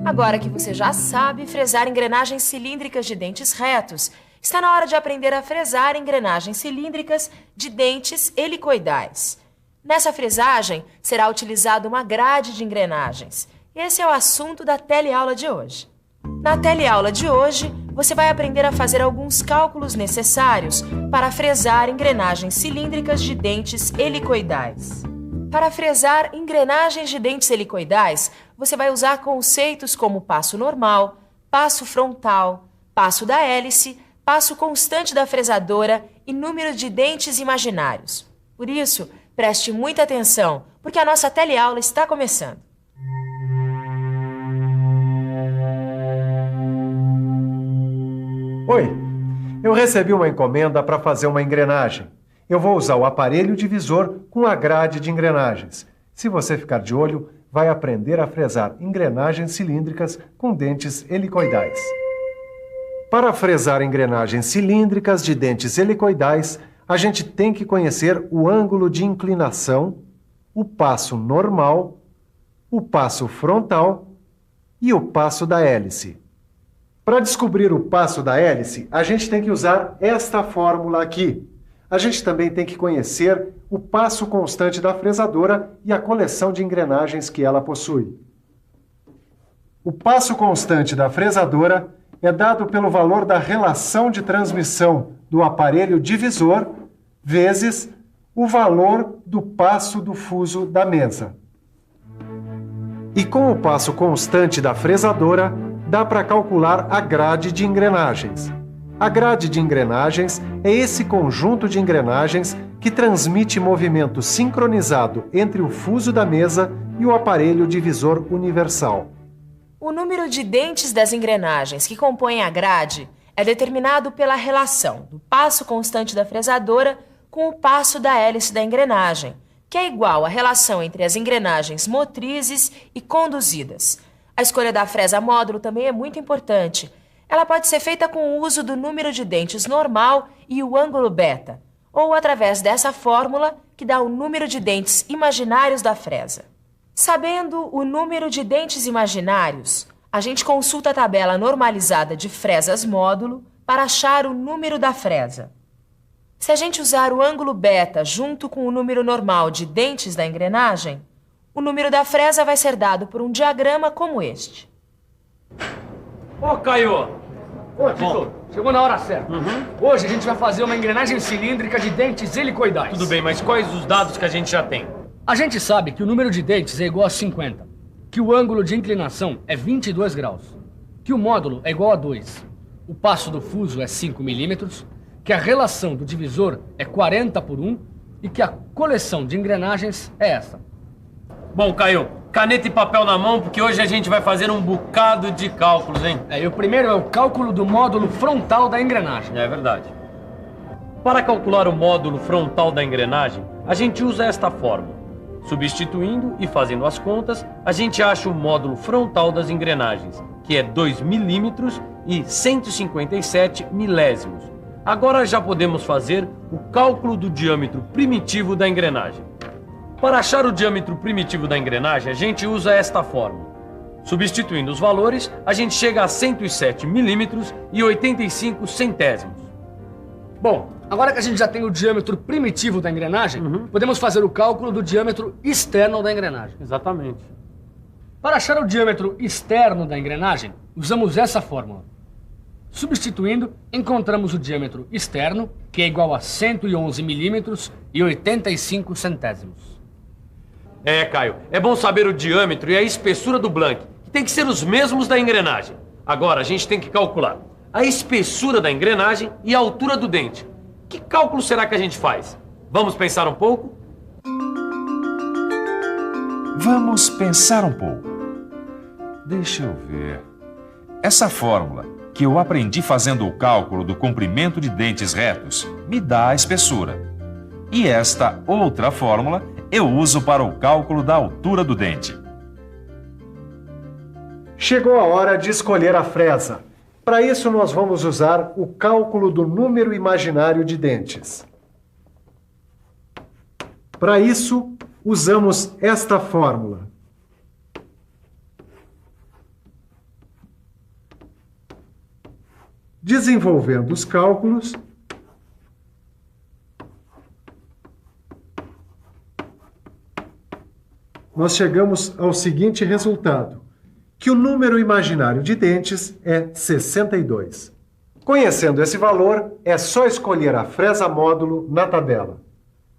Agora que você já sabe fresar engrenagens cilíndricas de dentes retos, está na hora de aprender a fresar engrenagens cilíndricas de dentes helicoidais. Nessa fresagem, será utilizada uma grade de engrenagens. Esse é o assunto da teleaula de hoje. Na teleaula de hoje, você vai aprender a fazer alguns cálculos necessários para fresar engrenagens cilíndricas de dentes helicoidais. Para fresar engrenagens de dentes helicoidais, você vai usar conceitos como passo normal, passo frontal, passo da hélice, passo constante da fresadora e número de dentes imaginários. Por isso, preste muita atenção, porque a nossa teleaula está começando. Oi, eu recebi uma encomenda para fazer uma engrenagem. Eu vou usar o aparelho divisor com a grade de engrenagens. Se você ficar de olho, vai aprender a fresar engrenagens cilíndricas com dentes helicoidais. Para fresar engrenagens cilíndricas de dentes helicoidais, a gente tem que conhecer o ângulo de inclinação, o passo normal, o passo frontal e o passo da hélice. Para descobrir o passo da hélice, a gente tem que usar esta fórmula aqui. A gente também tem que conhecer o passo constante da fresadora e a coleção de engrenagens que ela possui. O passo constante da fresadora é dado pelo valor da relação de transmissão do aparelho divisor vezes o valor do passo do fuso da mesa. E com o passo constante da fresadora, dá para calcular a grade de engrenagens. A grade de engrenagens é esse conjunto de engrenagens que transmite movimento sincronizado entre o fuso da mesa e o aparelho divisor universal. O número de dentes das engrenagens que compõem a grade é determinado pela relação do passo constante da fresadora com o passo da hélice da engrenagem, que é igual à relação entre as engrenagens motrizes e conduzidas. A escolha da fresa módulo também é muito importante. Ela pode ser feita com o uso do número de dentes normal e o ângulo beta, ou através dessa fórmula que dá o número de dentes imaginários da fresa. Sabendo o número de dentes imaginários, a gente consulta a tabela normalizada de fresas módulo para achar o número da fresa. Se a gente usar o ângulo beta junto com o número normal de dentes da engrenagem, o número da fresa vai ser dado por um diagrama como este. Ô, Caio! Ô, Tito, chegou na hora certa. Hoje a gente vai fazer uma engrenagem cilíndrica de dentes helicoidais. Tudo bem, mas quais os dados que a gente já tem? A gente sabe que o número de dentes é igual a 50, que o ângulo de inclinação é 22 graus, que o módulo é igual a 2, o passo do fuso é 5 milímetros, que a relação do divisor é 40 por 1 e que a coleção de engrenagens é essa. Bom, Caio, caneta e papel na mão, porque hoje a gente vai fazer um bocado de cálculos, hein? E o primeiro é o cálculo do módulo frontal da engrenagem. É verdade. Para calcular o módulo frontal da engrenagem, a gente usa esta fórmula. Substituindo e fazendo as contas, a gente acha o módulo frontal das engrenagens, que é 2 milímetros e 157 milésimos. Agora já podemos fazer o cálculo do diâmetro primitivo da engrenagem. Para achar o diâmetro primitivo da engrenagem, a gente usa esta fórmula. Substituindo os valores, a gente chega a 107 milímetros e 85 centésimos. Bom, agora que a gente já tem o diâmetro primitivo da engrenagem, podemos fazer o cálculo do diâmetro externo da engrenagem. Exatamente. Para achar o diâmetro externo da engrenagem, usamos essa fórmula. Substituindo, encontramos o diâmetro externo, que é igual a 111 milímetros e 85 centésimos. É, Caio, é bom saber o diâmetro e a espessura do blank, que tem que ser os mesmos da engrenagem. Agora a gente tem que calcular a espessura da engrenagem e a altura do dente. Que cálculo será que a gente faz? Vamos pensar um pouco? Vamos pensar um pouco. Deixa eu ver. Essa fórmula, que eu aprendi fazendo o cálculo do comprimento de dentes retos, me dá a espessura. E esta outra fórmula eu uso para o cálculo da altura do dente. Chegou a hora de escolher a fresa. Para isso, nós vamos usar o cálculo do número imaginário de dentes. Para isso, usamos esta fórmula. Desenvolvendo os cálculos, nós chegamos ao seguinte resultado, que o número imaginário de dentes é 62. Conhecendo esse valor, é só escolher a fresa módulo na tabela.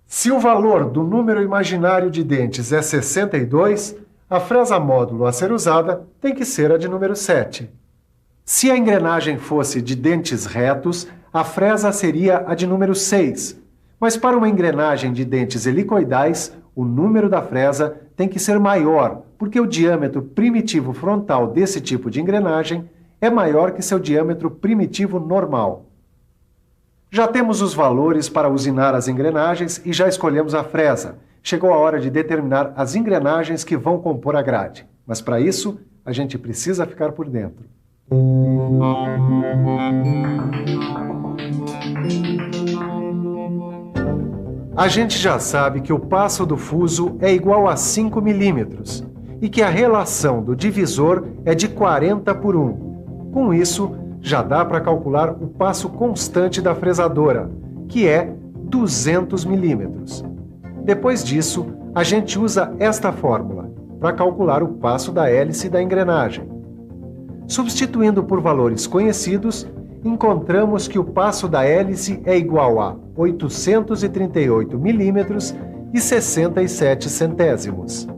Se o valor do número imaginário de dentes é 62, a fresa módulo a ser usada tem que ser a de número 7. Se a engrenagem fosse de dentes retos, a fresa seria a de número 6. Mas para uma engrenagem de dentes helicoidais, o número da fresa tem que ser maior, porque o diâmetro primitivo frontal desse tipo de engrenagem é maior que seu diâmetro primitivo normal. Já temos os valores para usinar as engrenagens e já escolhemos a fresa. Chegou a hora de determinar as engrenagens que vão compor a grade. Mas para isso, a gente precisa ficar por dentro. A gente já sabe que o passo do fuso é igual a 5 milímetros e que a relação do divisor é de 40 por 1. Com isso, já dá para calcular o passo constante da fresadora, que é 200 milímetros. Depois disso, a gente usa esta fórmula para calcular o passo da hélice da engrenagem. Substituindo por valores conhecidos, encontramos que o passo da hélice é igual a 838 milímetros e 67 centésimos.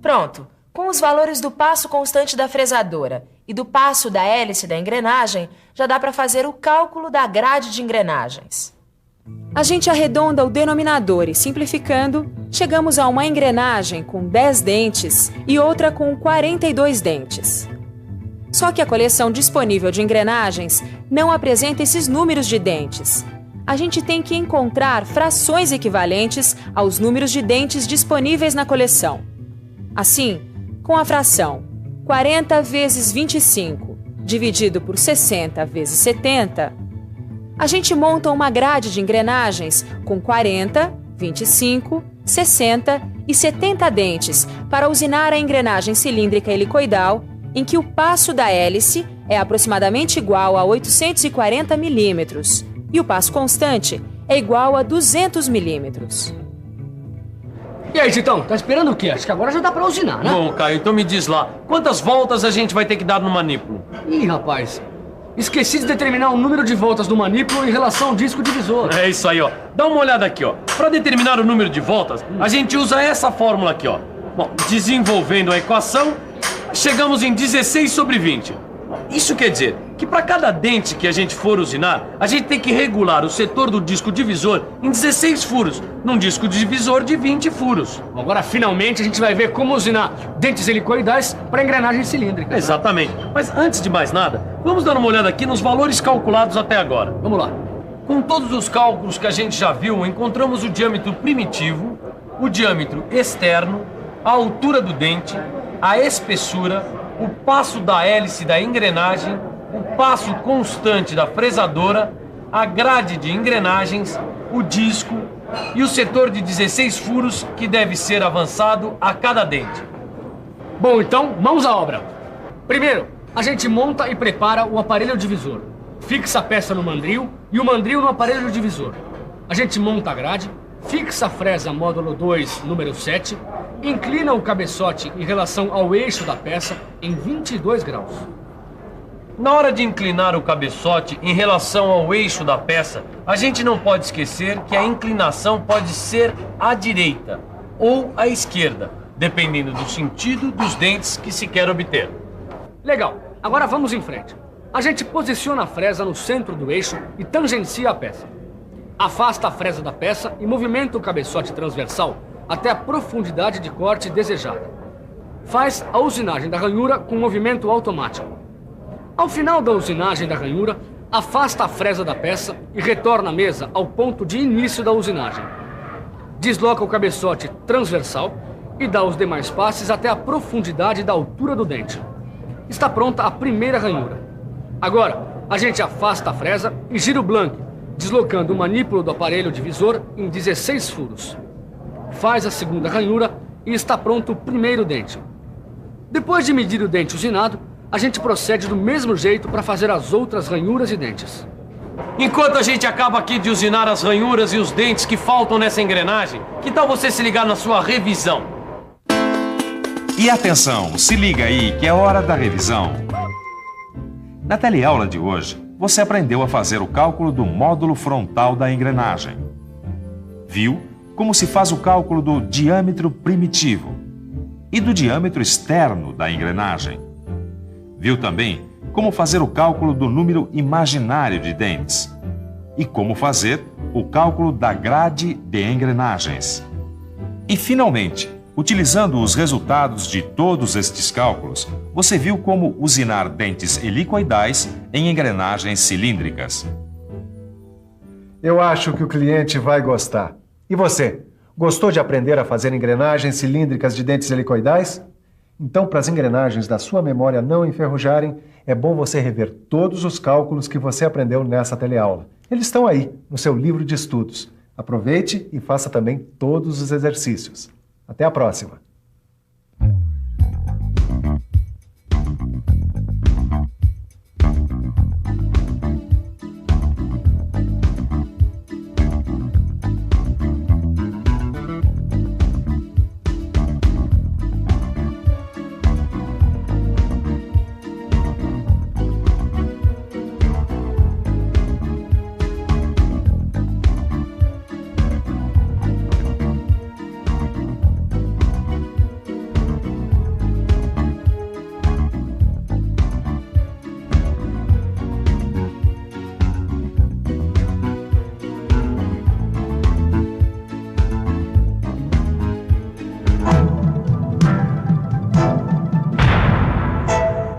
Pronto! Com os valores do passo constante da fresadora e do passo da hélice da engrenagem, já dá para fazer o cálculo da grade de engrenagens. A gente arredonda o denominador e, simplificando, chegamos a uma engrenagem com 10 dentes e outra com 42 dentes. Só que a coleção disponível de engrenagens não apresenta esses números de dentes. A gente tem que encontrar frações equivalentes aos números de dentes disponíveis na coleção. Assim, com a fração 40 vezes 25 dividido por 60 vezes 70, a gente monta uma grade de engrenagens com 40, 25, 60 e 70 dentes para usinar a engrenagem cilíndrica helicoidal, em que o passo da hélice é aproximadamente igual a 840 milímetros e o passo constante é igual a 200 milímetros. E aí, Titão, tá esperando o quê? Acho que agora já dá pra usinar, né? Bom, Caio, então me diz lá, quantas voltas a gente vai ter que dar no manípulo? Ih, rapaz, esqueci de determinar o número de voltas do manípulo em relação ao disco divisor. É isso aí, ó. Dá uma olhada aqui, ó. Pra determinar o número de voltas, a gente usa essa fórmula aqui, ó. Bom, desenvolvendo a equação, chegamos em 16 sobre 20. Isso quer dizer que para cada dente que a gente for usinar, a gente tem que regular o setor do disco divisor em 16 furos, num disco divisor de 20 furos. Agora, finalmente, a gente vai ver como usinar dentes helicoidais para engrenagem cilíndrica. Exatamente. Mas antes de mais nada, vamos dar uma olhada aqui nos valores calculados até agora. Vamos lá. Com todos os cálculos que a gente já viu, encontramos o diâmetro primitivo, o diâmetro externo, a altura do dente, a espessura, o passo da hélice da engrenagem, o passo constante da fresadora, a grade de engrenagens, o disco e o setor de 16 furos que deve ser avançado a cada dente. Bom, então, mãos à obra. Primeiro, a gente monta e prepara o aparelho divisor. Fixa a peça no mandril e o mandril no aparelho divisor. A gente monta a grade, fixa a fresa módulo 2, número 7, inclina o cabeçote em relação ao eixo da peça em 22 graus. Na hora de inclinar o cabeçote em relação ao eixo da peça, a gente não pode esquecer que a inclinação pode ser à direita ou à esquerda, dependendo do sentido dos dentes que se quer obter. Legal, agora vamos em frente. A gente posiciona a fresa no centro do eixo e tangencia a peça. Afasta a fresa da peça e movimenta o cabeçote transversal até a profundidade de corte desejada. Faz a usinagem da ranhura com movimento automático. Ao final da usinagem da ranhura, afasta a fresa da peça e retorna a mesa ao ponto de início da usinagem. Desloca o cabeçote transversal e dá os demais passes até a profundidade da altura do dente. Está pronta a primeira ranhura. Agora, a gente afasta a fresa e gira o blanque, deslocando o manípulo do aparelho divisor em 16 furos. Faz a segunda ranhura e está pronto o primeiro dente. Depois de medir o dente usinado, a gente procede do mesmo jeito para fazer as outras ranhuras e dentes. Enquanto a gente acaba aqui de usinar as ranhuras e os dentes que faltam nessa engrenagem, que tal você se ligar na sua revisão? E atenção, se liga aí que é hora da revisão. Na teleaula de hoje, você aprendeu a fazer o cálculo do módulo frontal da engrenagem. Viu como se faz o cálculo do diâmetro primitivo e do diâmetro externo da engrenagem. Viu também como fazer o cálculo do número imaginário de dentes e como fazer o cálculo da grade de engrenagens. E, finalmente, utilizando os resultados de todos estes cálculos, você viu como usinar dentes helicoidais em engrenagens cilíndricas. Eu acho que o cliente vai gostar. E você? Gostou de aprender a fazer engrenagens cilíndricas de dentes helicoidais? Então, para as engrenagens da sua memória não enferrujarem, é bom você rever todos os cálculos que você aprendeu nessa teleaula. Eles estão aí, no seu livro de estudos. Aproveite e faça também todos os exercícios. Até a próxima!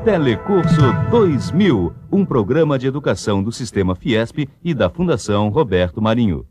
Telecurso 2000, um programa de educação do Sistema Fiesp e da Fundação Roberto Marinho.